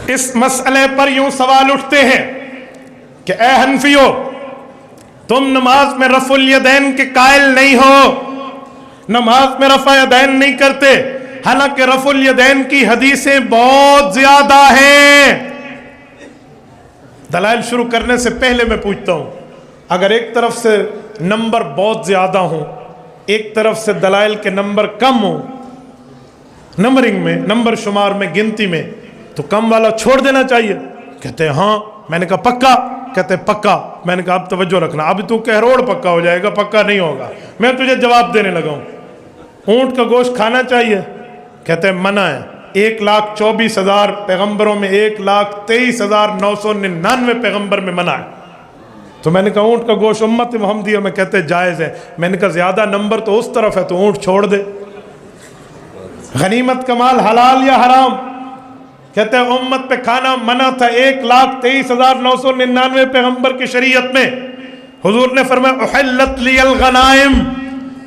اس مسئلے پر یوں سوال اٹھتے ہیں کہ اے حنفیو، تم نماز میں رفع الیدین کے قائل نہیں ہو، نماز میں رفع یدین نہیں کرتے، حالانکہ رفع الیدین کی حدیثیں بہت زیادہ ہیں۔ دلائل شروع کرنے سے پہلے میں پوچھتا ہوں، اگر ایک طرف سے نمبر بہت زیادہ ہوں، ایک طرف سے دلائل کے نمبر کم ہوں، نمبرنگ میں، نمبر شمار میں، گنتی میں، تو کم والا چھوڑ دینا چاہیے؟ کہتے ہیں ہاں۔ میں نے کہا پکا؟ کہتے ہیں پکا۔ میں نے کہا اب توجہ رکھنا، اب تو کہروڑ پکا ہو جائے گا، پکا نہیں ہوگا۔ میں تجھے جواب دینے لگا ہوں۔ اونٹ کا گوشت کھانا چاہیے؟ کہتے ہیں منع ہے۔ 1,24,000 پیغمبروں میں 1,23,999 پیغمبر میں منع ہے۔ تو میں نے کہا اونٹ کا گوشت امت محمدیہ میں کہتے ہیں جائز ہے۔ میں نے کہا زیادہ نمبر تو اس طرف ہے تو اونٹ چھوڑ دے۔ غنیمت کا مال حلال یا حرام؟ کہتے ہیں امت پہ کھانا منع تھا 1,23,999 پیغمبر کی شریعت میں۔ حضور نے فرمایا احلت لی الغنائم،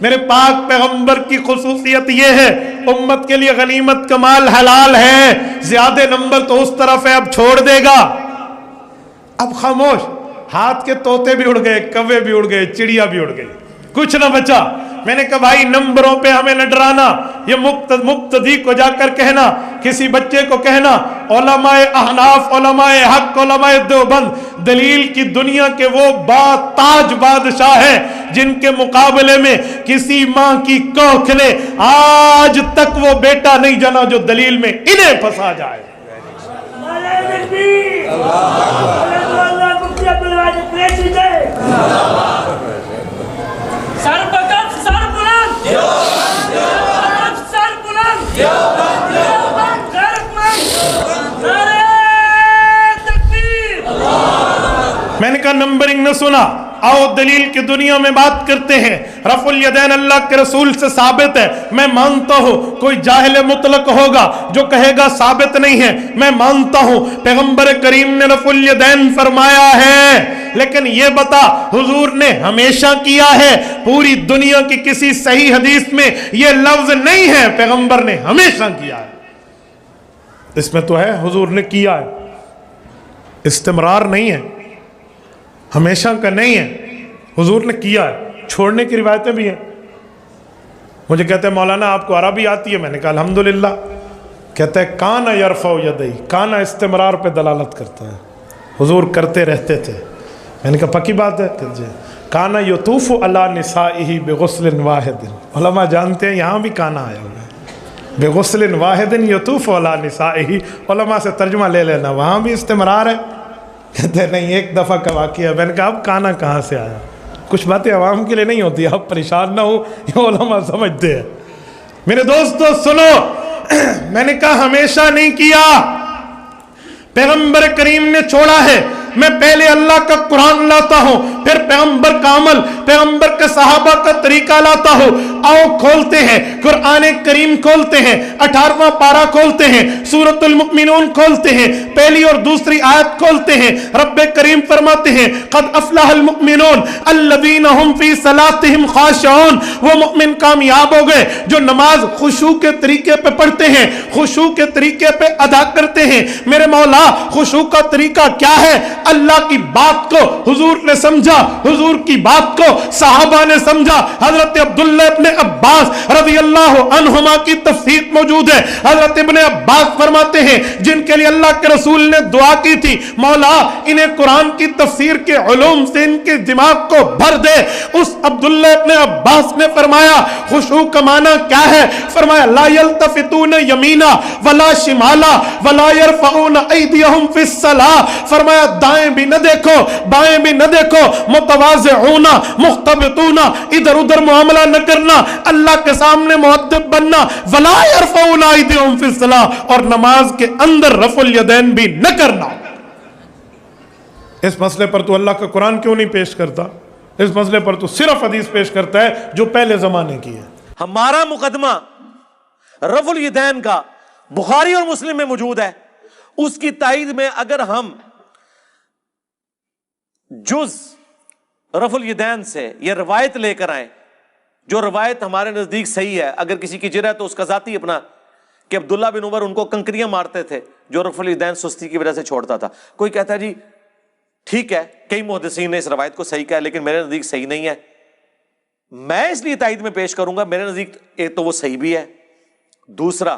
میرے پاک پیغمبر کی خصوصیت یہ ہے امت کے لیے غنیمت کا مال حلال ہے، زیادہ نمبر تو اس طرف ہے، اب چھوڑ دے گا۔ اب خاموش، ہاتھ کے طوطے بھی اڑ گئے، کوے بھی اڑ گئے، چڑیا بھی اڑ گئی، کچھ نہ بچا۔ میں نے کہا بھائی نمبروں پہ ہمیں نہ ڈرانا، یہ مقتدی کو جا کر کہنا، کسی بچے کو کہنا علماء احناف، علماء حق، علماء دیوبند دلیل کی دنیا کے وہ تاج بادشاہ ہیں جن کے مقابلے میں کسی ماں کی کوکھ نے آج تک وہ بیٹا نہیں جنا جو دلیل میں انہیں پھنسا جائے۔ میں نے کہا نمبرنگ نہ سنا، آؤ دلیل کی دنیا میں بات کرتے ہیں۔ رفع الیدین اللہ کے رسول سے ثابت ہے، میں مانتا ہوں کوئی جاہل مطلق ہوگا جو کہے گا ثابت نہیں ہے، میں مانتا ہوں پیغمبر کریم نے رفع الیدین فرمایا ہے، لیکن یہ بتا حضور نے ہمیشہ کیا ہے؟ پوری دنیا کی کسی صحیح حدیث میں یہ لفظ نہیں ہے پیغمبر نے ہمیشہ کیا ہے۔ اس میں تو ہے حضور نے کیا ہے، استمرار نہیں ہے، ہمیشہ کا نہیں ہے، حضور نے کیا ہے۔ چھوڑنے کی روایتیں بھی ہیں۔ مجھے کہتے ہیں مولانا آپ کو عربی آتی ہے؟ میں نے کہا الحمدللہ۔ کہتے ہیں کانا یرفع یدیہ، کانا استمرار پہ دلالت کرتا ہے، حضور کرتے رہتے تھے۔ میں نے کہا پکی بات ہے؟ کہ جی۔ کانا یطوف علی نسائہ بغسل واحد، علماء جانتے ہیں یہاں بھی کانا آیا ہوا ہے، بغسل واحد یطوف علی نسائہ، علماء سے ترجمہ لے لینا، وہاں بھی استمرار ہے۔ کہتے ہیں نہیں ایک دفعہ کا واقعہ۔ میں نے کہا اب کانا کہاں سے آیا؟ کچھ باتیں عوام کے لیے نہیں ہوتی، آپ پریشان نہ ہو، یہ علماء سمجھتے ہیں۔ میرے دوستو سنو، میں نے کہا ہمیشہ نہیں کیا، پیغمبر کریم نے چھوڑا ہے۔ میں پہلے اللہ کا قرآن لاتا ہوں، پھر پیغمبر کا عمل، پیغمبر کے صحابہ کا طریقہ لاتا ہوں۔ آؤ کھولتے ہیں قرآن کریم، کھولتے ہیں 18واں پارہ، کھولتے ہیں سورۃ المؤمنون، کھولتے ہیں پہلی اور دوسری آیت، کھولتے ہیں۔ رب کریم فرماتے ہیں قد افلح المؤمنون الذین هم فی صلاتهم خاشعون، وہ مؤمن کامیاب ہو گئے جو نماز خشوع کے طریقے پہ پڑھتے ہیں، خشوع کے طریقے پہ ادا کرتے ہیں۔ میرے مولا خشوع کا طریقہ کیا ہے؟ اللہ کی بات کو حضور نے سمجھا، حضور کی بات کو صحابہ نے سمجھا۔ حضرت عبداللہ ابن عباس رضی اللہ عنہما کی تفسیر موجود ہے۔ حضرت ابن عباس فرماتے ہیں جن کے لیے اللہ کے رسول نے دعا کی تھی مولا انہیں قرآن کی تفسیر کے علوم سے ان کے دماغ کو بھر دے، اس عبداللہ ابن عباس نے فرمایا خشوع کا معنی کیا ہے؟ فرمایا لا یلتفتون یمینا ولا شمالا ولا یرفعون ایدیہم فی الصلاۃ، فرمایا دائیں بھی نہ دیکھو بائیں بھی نہ دیکھو، متواضعون مختبطون، ادھر ادھر معاملہ نہ کرنا، اللہ کے سامنے مؤدب بننا، ولا یرفعون ایدیہم فی الصلاۃ، اور نماز کے اندر رفع الیدین بھی نہ کرنا۔ اس مسئلے پر تو اللہ کا قرآن کیوں نہیں پیش کرتا؟ اس مسئلے پر تو صرف حدیث پیش کرتا ہے جو پہلے زمانے کی ہے۔ ہمارا مقدمہ رفع الیدین کا بخاری اور مسلم میں موجود ہے، اس کی تائید میں اگر ہم جز رفع الیدین سے یہ روایت لے کر آئیں جو روایت ہمارے نزدیک صحیح ہے، اگر کسی کی جرح تو اس کا ذاتی اپنا کہ عبداللہ بن عمر ان کو کنکریاں مارتے تھے جو رفع الیدین سستی کی وجہ سے چھوڑتا تھا. کوئی کہتا ہے جی ٹھیک ہے, کئی محدثین نے اس روایت کو صحیح کہا لیکن میرے نزدیک صحیح نہیں ہے. میں اس لیے تائید میں پیش کروں گا, میرے نزدیک ایک تو وہ صحیح بھی ہے, دوسرا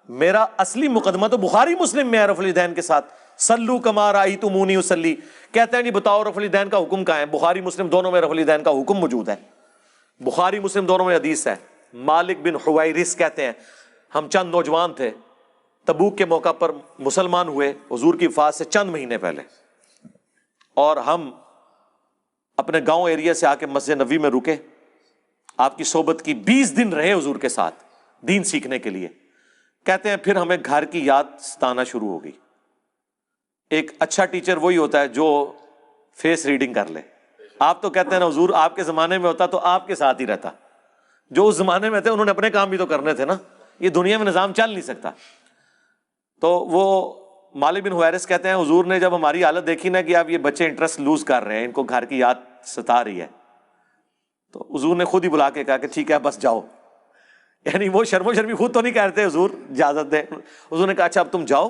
میرا اصلی مقدمہ تو بخاری مسلم میں ہے رفع الیدین کے ساتھ. صلو کما رأیتمونی اصلی, کہتے ہیں نہیں بتاؤ رفع الیدین کا حکم کہاں ہے؟ بخاری مسلم دونوں میں رفع الیدین کا حکم موجود ہے. بخاری مسلم دونوں میں حدیث ہے. مالک بن حویرث کہتے ہیں ہم چند نوجوان تھے, تبوک کے موقع پر مسلمان ہوئے حضور کی وفات سے چند مہینے پہلے, اور ہم اپنے گاؤں ایریا سے آ کے مسجد نبوی میں رکے, آپ کی صحبت کی, 20 دن رہے حضور کے ساتھ دین سیکھنے کے لیے. کہتے ہیں پھر ہمیں گھر کی یاد ستانا شروع ہو گئی. ایک اچھا ٹیچر وہی ہوتا ہے جو فیس ریڈنگ کر لے. آپ تو کہتے ہیں نا حضور آپ کے زمانے میں ہوتا تو آپ کے ساتھ ہی رہتا, جو اس زمانے میں تھے انہوں نے اپنے کام بھی تو کرنے تھے نا, یہ دنیا میں نظام چل نہیں سکتا. تو وہ مالک بن حویرث کہتے ہیں حضور نے جب ہماری حالت دیکھی نا کہ آپ یہ بچے انٹرسٹ لوز کر رہے ہیں, ان کو گھر کی یاد ستا رہی ہے, تو حضور نے خود ہی بلا کے کہا کہ ٹھیک ہے بس جاؤ. یعنی وہ شرم و شرمی خود تو نہیں کہتے حضور اجازت دیں. حضور نے کہا اچھا اب تم جاؤ.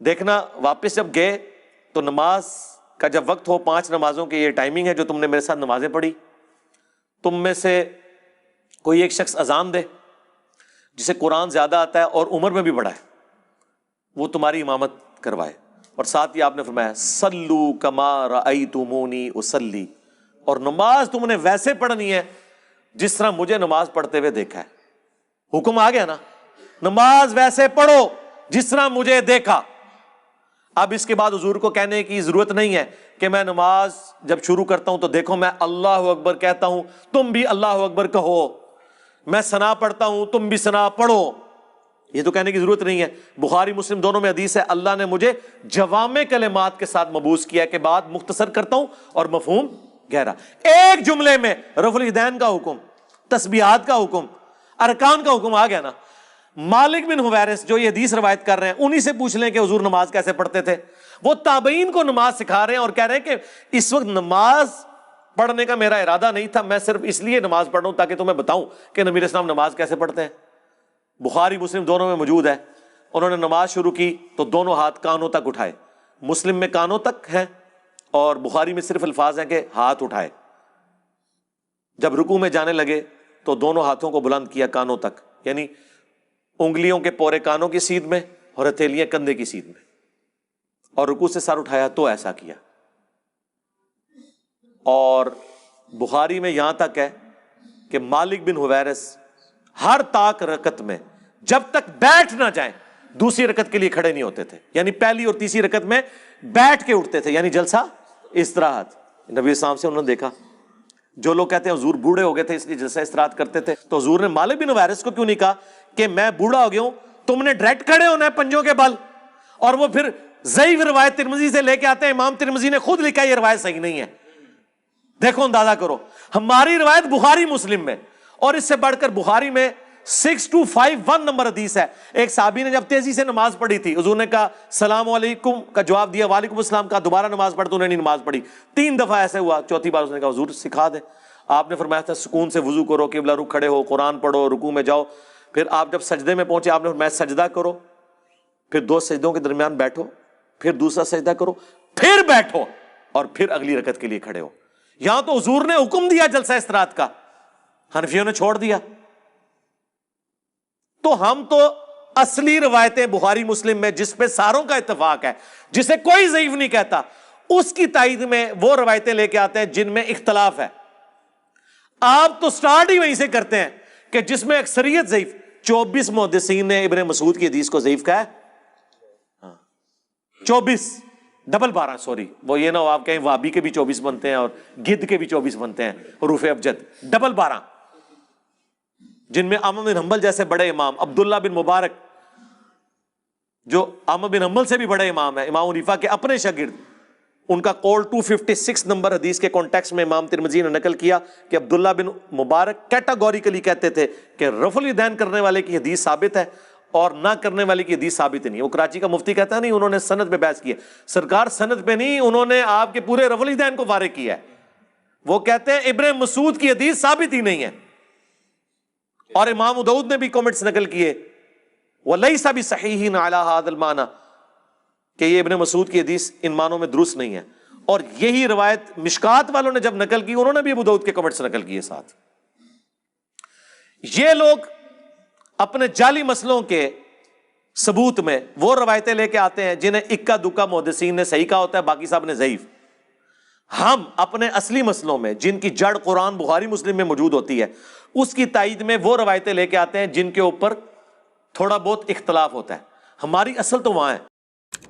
دیکھنا واپس جب گئے تو نماز کا جب وقت ہو, 5 نمازوں کی یہ ٹائمنگ ہے جو تم نے میرے ساتھ نمازیں پڑھی, تم میں سے کوئی ایک شخص اذان دے جسے قرآن زیادہ آتا ہے اور عمر میں بھی بڑا ہے, وہ تمہاری امامت کروائے. اور ساتھ ہی آپ نے فرمایا صلو کما رأیتمونی اصلی, اور نماز تم نے ویسے پڑھنی ہے جس طرح مجھے نماز پڑھتے ہوئے دیکھا ہے. حکم آ گیا نا, نماز ویسے پڑھو جس طرح مجھے دیکھا. اب اس کے بعد حضور کو کہنے کی ضرورت نہیں ہے کہ میں نماز جب شروع کرتا ہوں تو دیکھو میں اللہ اکبر کہتا ہوں تم بھی اللہ اکبر کہو, میں ثنا پڑھتا ہوں تم بھی ثنا پڑھو, یہ تو کہنے کی ضرورت نہیں ہے. بخاری مسلم دونوں میں حدیث ہے اللہ نے مجھے جوامع کلمات کے ساتھ مبعوث کیا کہ بات مختصر کرتا ہوں اور مفہوم گہرا. ایک جملے میں رفع الیدین کا حکم, تسبیحات کا حکم, ارکان کا حکم آ گیا نا. مالک بن حویرث جو یہ حدیث روایت کر رہے ہیں انہی سے پوچھ لیں کہ حضور نماز کیسے پڑھتے تھے. وہ تابعین کو نماز سکھا رہے ہیں اور کہہ رہے ہیں کہ اس وقت نماز پڑھنے کا میرا ارادہ نہیں تھا, میں صرف اس لیے نماز پڑھ رہا ہوں تاکہ تمہیں بتاؤں کہ نبی علیہ السلام نماز کیسے پڑھتے ہیں. بخاری مسلم دونوں میں موجود ہے. انہوں نے نماز شروع کی تو دونوں ہاتھ کانوں تک اٹھائے, مسلم میں کانوں تک ہیں اور بخاری میں صرف الفاظ ہیں کہ ہاتھ اٹھائے. جب رکوع میں جانے لگے تو دونوں ہاتھوں کو بلند کیا کانوں تک, یعنی انگلیوں کے پورے کانوں کی سیدھ میں اور ہتھیلیاں کندھے کی سیدھ میں, اور رکوع سے سر اٹھایا تو ایسا کیا. اور بخاری میں یہاں تک ہے کہ مالک بن حویرث ہر طاق رکعت میں جب تک بیٹھ نہ جائیں دوسری رکعت کے لیے کھڑے نہیں ہوتے تھے, یعنی پہلی اور تیسری رکعت میں بیٹھ کے اٹھتے تھے, یعنی جلسہ استراحت. نبی السلام سے انہوں نے دیکھا. جو لوگ کہتے ہیں حضور بوڑھے ہو گئے تھے اس لیے جلسہ استراحت کرتے تھے, تو حضور نے مالک بن حویرث کو کیوں نہیں کہا کہ میں بوڑھا ہو گیا ہوں, تم نے ڈائریکٹ کھڑے ہونا ہے پنجوں کے بل. اور وہ پھر ضعیف روایت ترمذی سے لے کے آتے ہیں, امام ترمذی نے خود لکھا یہ روایت صحیح نہیں ہے. دیکھو اندازہ کرو, ہماری روایت بخاری مسلم میں, اور اس سے بڑھ کر بخاری میں 6251 نمبر حدیث ہے. ایک صحابی نے جب تیزی سے نماز پڑھی تھی, حضور نے کہا السلام علیکم کا جواب دیا, وعلیکم السلام کا, دوبارہ نماز پڑھ تو انہوں نے نماز پڑھی 3 دفعہ ایسے ہوا. چوتھی بار اس نے کہا حضور سکھا دیں. آپ نے فرمایا تھا سکون سے وضو کرو, قبلہ رخ کھڑے ہو, قرآن پڑھو, رکوع میں جاؤ. پھر آپ جب سجدے میں پہنچے آپ نے فرمایا سجدہ کرو, پھر 2 سجدوں کے درمیان بیٹھو, پھر دوسرا سجدہ کرو, پھر بیٹھو, اور پھر اگلی رکعت کے لیے کھڑے ہو. یہاں تو حضور نے حکم دیا جلسہ استراحت کا, حنفیوں نے چھوڑ دیا. تو ہم تو اصلی روایتیں بخاری مسلم میں جس پہ ساروں کا اتفاق ہے, جسے کوئی ضعیف نہیں کہتا, اس کی تائید میں وہ روایتیں لے کے آتے ہیں جن میں اختلاف ہے. آپ تو سٹارٹ ہی وہیں سے کرتے ہیں کہ جس میں اکثریت ضعیف. 24 محدثین نے ابن مسعود کی حدیث کو ضعیف کہا ہے. 24 ڈبل 12, سوری, وہ یہ نہ ہو آپ کہیں وابی کے بھی 24 بنتے ہیں اور گدھ کے بھی 24 بنتے ہیں, حروف ابجد, ڈبل 12, جن میں احمد بن حنبل جیسے بڑے امام, عبداللہ بن مبارک جو احمد بن حنبل سے بھی بڑے امام ہیں, امام حنیفہ کے اپنے شاگرد, ان کا قول 256 نمبر حدیث کے کانٹیکسٹ میں امام ترمذی نے نقل کیا کہ عبداللہ بن مبارک کیٹاگوریکلی کہتے تھے کہ رفع الیدین کرنے والے کی حدیث ثابت ہے اور نہ کرنے والے کی حدیث ثابت نہیں ہے. وہ کراچی کا مفتی کہتا ہے نہیں انہوں نے سند پہ بحث کی ہے. سرکار سند پہ نہیں, انہوں نے آپ کے پورے رفع الیدین کو فارغ کیا ہے. وہ کہتے ہیں ابن مسعود کی حدیث ثابت ہی نہیں ہے. اور امام ابو داؤد نے بھی کامنٹس نقل کیے وَلَيْسَ بِصَحِيحٍ عَلَى هَذَا الْمَعْنَى، کہ یہ ابن مسعود کی حدیث ان معنوں میں درست نہیں ہے. اور یہی روایت مشکات والوں نے جب نقل کی، انہوں نے بھی ابو داؤد کے کمنٹس نقل کیے ساتھ. یہ لوگ اپنے جعلی مسئلوں کے ثبوت میں وہ روایتیں لے کے آتے ہیں جنہیں اکا دکا محدثین نے صحیح کہا ہوتا ہے، باقی صاحب نے ضعیف. ہم اپنے اصلی مسئلوں میں جن کی جڑ قرآن بخاری مسلم میں موجود ہوتی ہے، اس کی تائید میں وہ روایتیں لے کے آتے ہیں جن کے اوپر تھوڑا بہت اختلاف ہوتا ہے. ہماری اصل تو وہاں ہے.